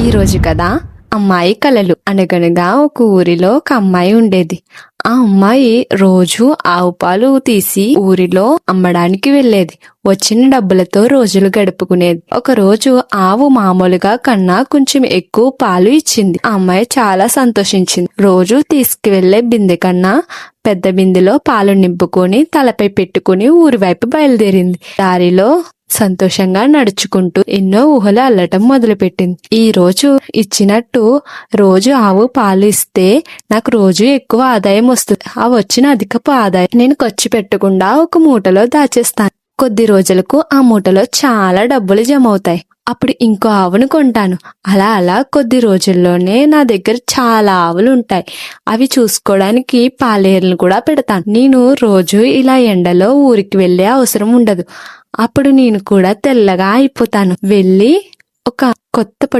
ఈ రోజు కదా అమ్మాయి కలలు. అనగనగా ఒక ఊరిలో ఒక అమ్మాయి ఉండేది. ఆ అమ్మాయి రోజు ఆవు పాలు తీసి ఊరిలో అమ్మడానికి వెళ్ళేది. వచ్చిన డబ్బులతో రోజులు గడుపుకునేది. ఒక రోజు ఆవు మామూలుగా కన్నా కొంచెం ఎక్కువ పాలు ఇచ్చింది. ఆ అమ్మాయి చాలా సంతోషించింది. రోజు తీసుకువెళ్లే బిందె కన్నా పెద్ద బిందెలో పాలు నింపుకొని తలపై పెట్టుకుని ఊరి వైపు బయలుదేరింది. దారిలో సంతోషంగా నడుచుకుంటూ ఎన్నో ఊహలు అల్లటం మొదలుపెట్టింది. ఈ రోజు ఇచ్చినట్టు రోజు ఆవు పాలు ఇస్తే నాకు రోజు ఎక్కువ ఆదాయం వస్తుంది. ఆ వచ్చిన అధికపు ఆదాయం నేను ఖర్చు పెట్టకుండా ఒక మూటలో దాచేస్తాను. కొద్ది రోజులకు ఆ మూటలో చాలా డబ్బులు జమ అవుతాయి. అప్పుడు ఇంకో ఆవును కొంటాను. అలా అలా కొద్ది రోజుల్లోనే నా దగ్గర చాలా ఆవులు ఉంటాయి. అవి చూసుకోవడానికి పాలేరులను కూడా పెడతాను. నేను రోజు ఇలా ఎండలో ఊరికి వెళ్లే అవసరం ఉండదు. అప్పుడు నేను కూడా తెల్లగా అయిపోతాను. వెళ్ళి ఒక కొత్త